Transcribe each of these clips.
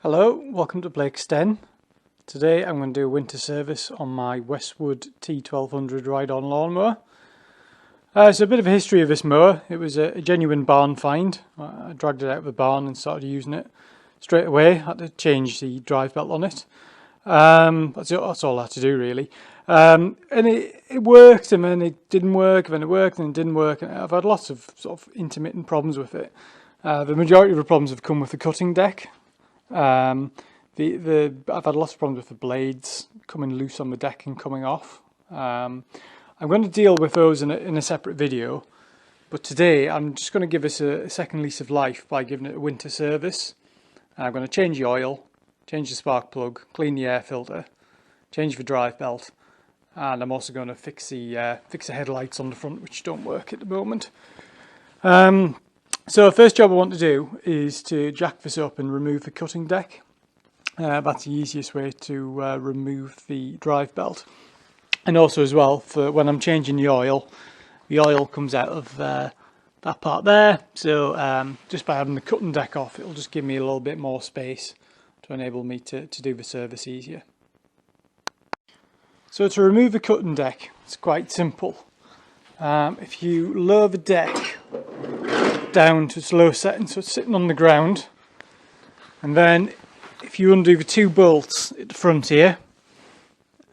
Hello, welcome to Blake's Den. Today I'm going to do a winter service on my Westwood T1200 ride-on lawnmower. So a bit of a history of this mower. It was a genuine barn find. I dragged it out of the barn and started using it straight away. Had to change the drive belt on it. That's all I had to do really. And it worked, and then it didn't work, and then it worked, and it didn't work. And I've had lots of sort of intermittent problems with it. The majority of the problems have come with the cutting deck. I've had lots of problems with the blades coming loose on the deck and coming off. I'm going to deal with those in a separate video, but today I'm just going to give this a second lease of life by giving it a winter service. I'm going to change the oil, change the spark plug, clean the air filter, change the drive belt, and I'm also going to fix the headlights on the front, which don't work at the moment. So the first job I want to do is to jack this up and remove the cutting deck. That's the easiest way to remove the drive belt. And also as well, for when I'm changing the oil comes out of that part there. So just by having the cutting deck off, it'll just give me a little bit more space to enable me to do the service easier. So to remove the cutting deck, it's quite simple. If you lower the deck down to its low setting, so it's sitting on the ground, and then if you undo the two bolts at the front here,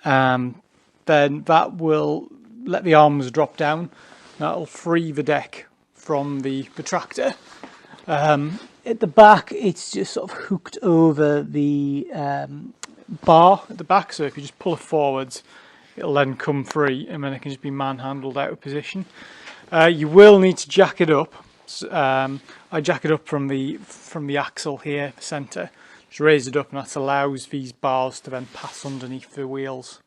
then that will let the arms drop down. That'll free the deck from the tractor. At the back, it's just sort of hooked over the bar at the back, so if you just pull it forwards, it'll then come free, and then it can just be manhandled out of position. You will need to jack it up. I jack it up from the axle here, the centre, just raise it up, and that allows these bars to then pass underneath the wheels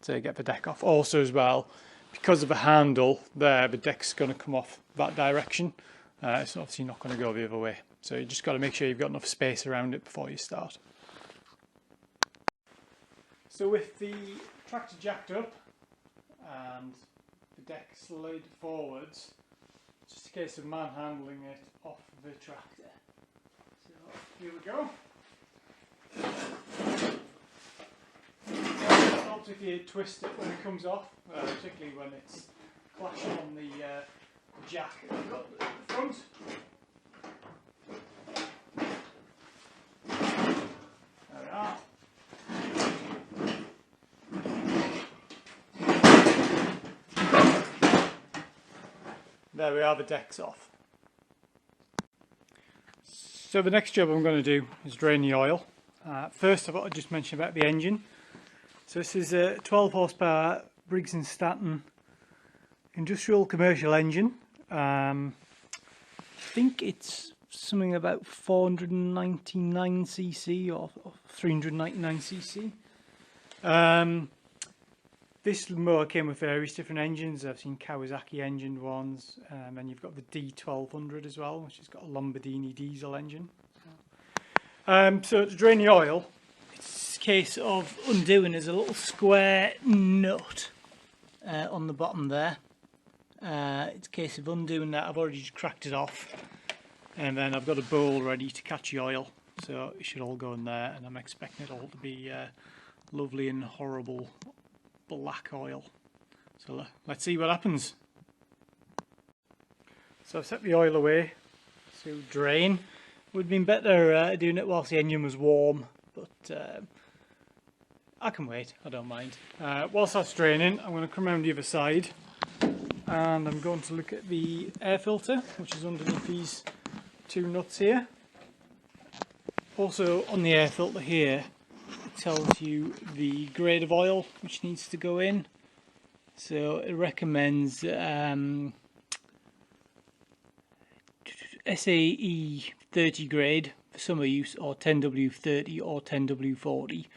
to get the deck off. Also as well, because of the handle there, the deck's going to come off that direction. It's obviously not going to go the other way, so you just got to make sure you've got enough space around it before you start. So with the tractor jacked up and the deck slid forwards, it's just a case of manhandling it off the tractor. So here we go. It helps if you twist it when it comes off, particularly when it's clashing on the jack at the front. There we are. There we are, the deck's off. So the next job I'm going to do is drain the oil. First I've got to just mention about the engine. So this is a 12 horsepower Briggs & Stratton industrial commercial engine. I think it's something about 499cc or 399cc. This mower came with various different engines. I've seen Kawasaki engined ones, and you've got the D1200 as well, which has got a Lamborghini diesel engine. So to drain the oil, it's a case of undoing. There's a little square nut on the bottom there. It's a case of undoing that. I've already just cracked it off, and then I've got a bowl ready to catch the oil. So it should all go in there, and I'm expecting it all to be lovely and horrible black oil. So let's see what happens. So I've set the oil away to drain. Would have been better doing it whilst the engine was warm, but I can wait, I don't mind. Whilst that's draining, I'm going to come around the other side, and I'm going to look at the air filter, which is underneath these two nuts here. Also on the air filter here, it tells you the grade of oil which needs to go in. So it recommends SAE 30 grade for summer use, or 10W30 or 10W40.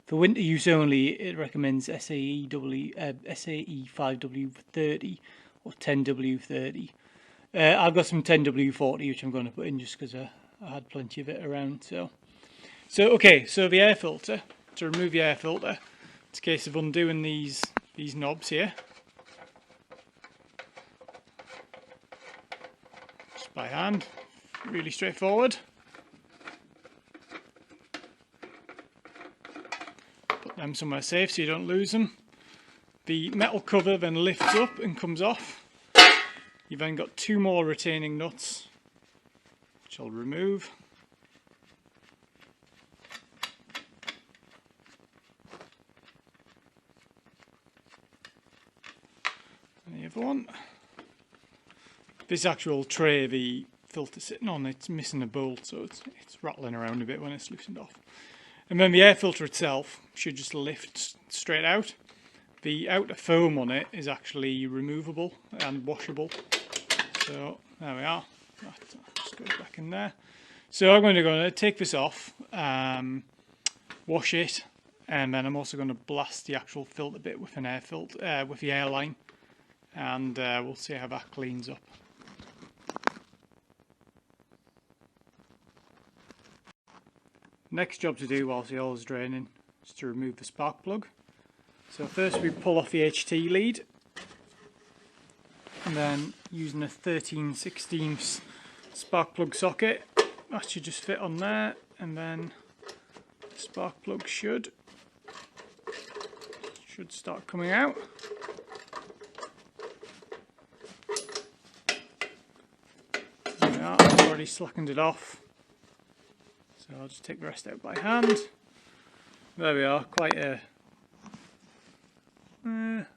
For winter use only, it recommends SAE 5W30 or 10W30. I've got some 10W40 which I'm going to put in just because I had plenty of it around. So okay, so the air filter, to remove the air filter, it's a case of undoing these knobs here. Just by hand, really straightforward. them somewhere safe so you don't lose them. The metal cover then lifts up and comes off. You've then got 2 more retaining nuts, which I'll remove. And the other one. This actual tray the filter's sitting on, it's missing a bolt, so it's rattling around a bit when it's loosened off. And then the air filter itself should just lift straight out. The outer foam on it is actually removable and washable. So there we are. That just goes back in there. So I'm going to take this off, wash it, and then I'm also going to blast the actual filter bit with an air filter, with the air line, and we'll see how that cleans up. Next job to do whilst the oil is draining is to remove the spark plug. So first we pull off the HT lead, and then using a 13/16 spark plug socket, that should just fit on there, and then the spark plug should start coming out. There we are, I've already slackened it off. So I'll just take the rest out by hand. There we are, quite a... the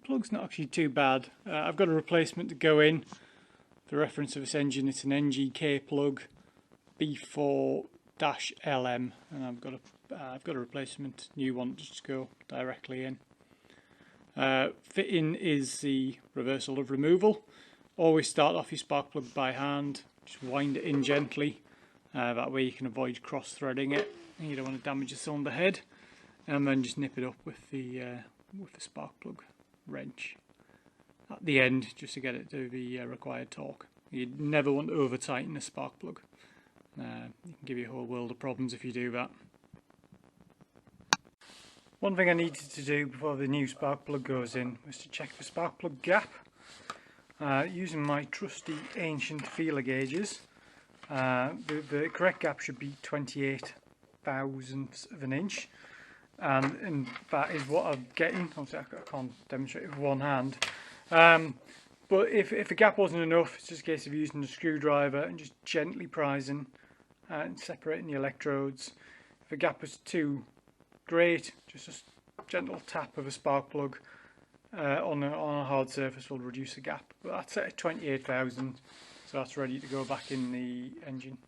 plug's not actually too bad. I've got a replacement to go in. For reference of this engine, it's an NGK plug B4-LM, and I've got a replacement new one to just go directly in. Fitting is the reversal of removal. Always start off your spark plug by hand. Just wind it in gently. That way you can avoid cross-threading it, and you don't want to damage the cylinder head. And then just nip it up with the spark plug wrench at the end, just to get it to the required torque. You'd never want to over tighten a spark plug. It can give you a whole world of problems if you do that. One thing I needed to do before the new spark plug goes in was to check the spark plug gap. Using my trusty ancient feeler gauges, the correct gap should be 28 thousandths of an inch, and that is what I'm getting. Obviously I can't demonstrate it with one hand, but if the gap wasn't enough, it's just a case of using a screwdriver and just gently prising and separating the electrodes. If the gap was too great, just a gentle tap of a spark plug on a hard surface will reduce the gap. But that's set at 28,000, so that's ready to go back in the engine.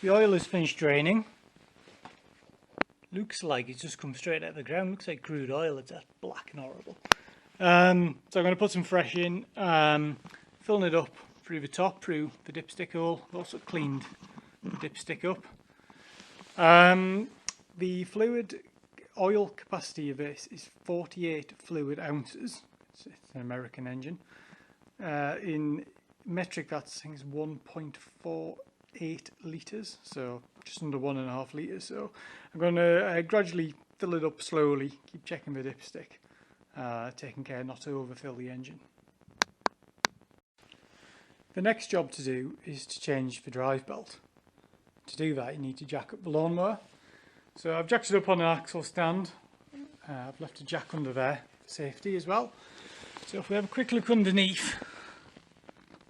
The oil is finished draining. Looks like it's just come straight out of the ground. Looks like crude oil. It's that black and horrible. So I'm going to put some fresh in, filling it up through the top, through the dipstick hole. I've also cleaned the dipstick up. The fluid oil capacity of this is 48 fluid ounces. It's an American engine. In metric, that's I think it's 1.48 litres, so just under 1.5 litres. So I'm going to gradually fill it up slowly, keep checking the dipstick, taking care not to overfill the engine. The next job to do is to change the drive belt. To do that, you need to jack up the lawnmower. So I've jacked it up on an axle stand. I've left a jack under there for safety as well. So if we have a quick look underneath,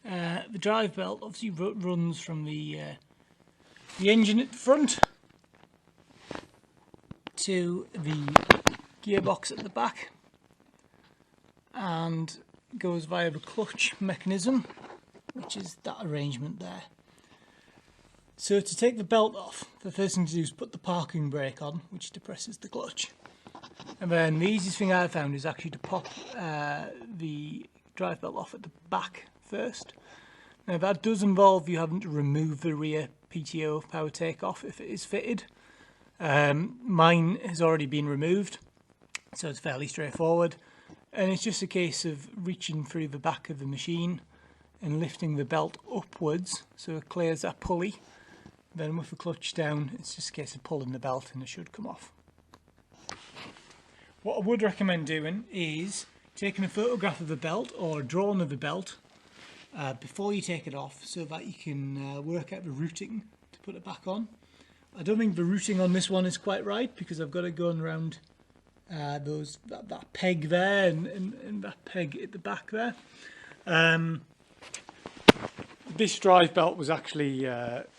the drive belt obviously runs from the engine at the front to the gearbox at the back, and goes via the clutch mechanism, which is that arrangement there. So to take the belt off, the first thing to do is put the parking brake on, which depresses the clutch. And then the easiest thing I've found is actually to pop the drive belt off at the back first. Now that does involve you having to remove the rear PTO power takeoff if it is fitted. Mine has already been removed, so it's fairly straightforward. And it's just a case of reaching through the back of the machine and lifting the belt upwards so it clears that pulley. Then with the clutch down, it's just a case of pulling the belt and it should come off. What I would recommend doing is taking a photograph of the belt or a drawing of the belt before you take it off, so that you can work out the routing to put it back on. I don't think the routing on this one is quite right because I've got it going around that peg there and that peg at the back there. This drive belt was actually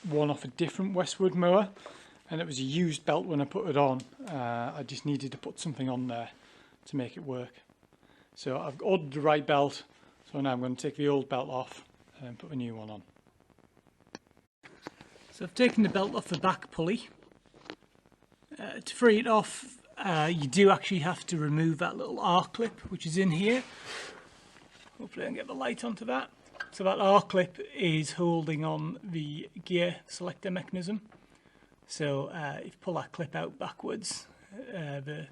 one off a different Westwood mower, and it was a used belt when I put it on. I just needed to put something on there to make it work. So I've ordered the right belt, so now I'm going to take the old belt off and put a new one on. So I've taken the belt off the back pulley. To free it off, you do actually have to remove that little R-clip which is in here. Hopefully I can get the light onto that. So that R-clip is holding on the gear selector mechanism. So if you pull that clip out backwards, the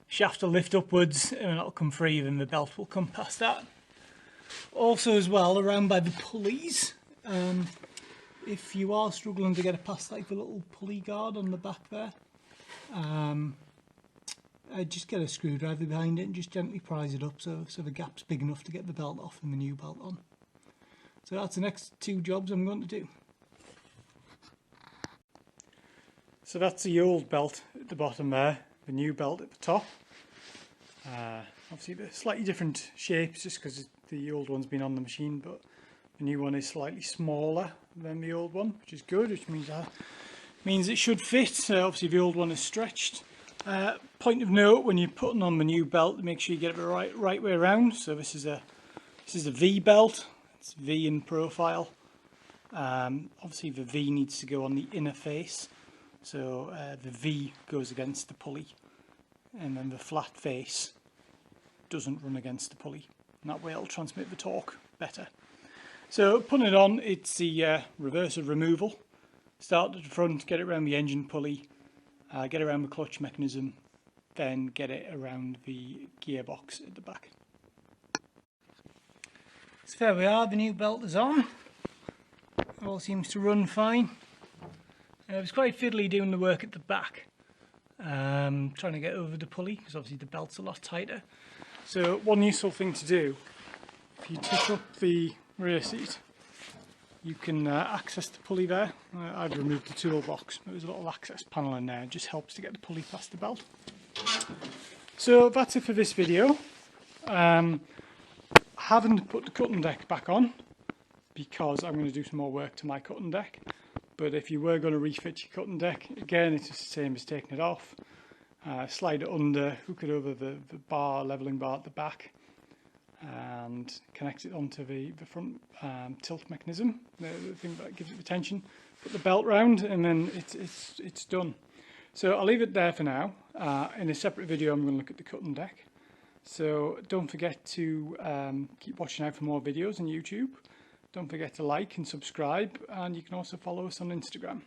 shaft will lift upwards and it'll come free, then the belt will come past that. Also as well, around by the pulleys, if you are struggling to get it past like the little pulley guard on the back there, just get a screwdriver behind it and just gently prise it up so the gap's big enough to get the belt off and the new belt on. So that's the next two jobs I'm going to do. So that's the old belt at the bottom there, the new belt at the top. Obviously they're slightly different shapes just because the old one's been on the machine, but the new one is slightly smaller than the old one, which is good, which means it should fit. Obviously the old one is stretched. Point of note, when you're putting on the new belt, make sure you get it the right way around. So this is a V belt. It's V in profile. Obviously the V needs to go on the inner face, so the V goes against the pulley, and then the flat face doesn't run against the pulley, and that way it'll transmit the torque better. So putting it on, it's the reverse of removal. Start at the front, get it around the engine pulley, get around the clutch mechanism, then get it around the gearbox at the back. So there we are, the new belt is on. All seems to run fine. It was quite fiddly doing the work at the back, trying to get over the pulley because obviously the belt's a lot tighter. So one useful thing to do, if you tick up the rear seat, you can access the pulley there. I've removed the toolbox, but there's a little access panel in there. It just helps to get the pulley past the belt. So that's it for this video. Haven't put the cutting deck back on because I'm going to do some more work to my cutting deck. But if you were going to refit your cutting deck, again it's just the same as taking it off. Slide it under, hook it over the levelling bar at the back, and connect it onto the front tilt mechanism, the thing that gives it the tension. Put the belt round, and then it's done. So I'll leave it there for now. In a separate video I'm going to look at the cutting deck. So don't forget to keep watching out for more videos on YouTube. Don't forget to like and subscribe, and you can also follow us on Instagram.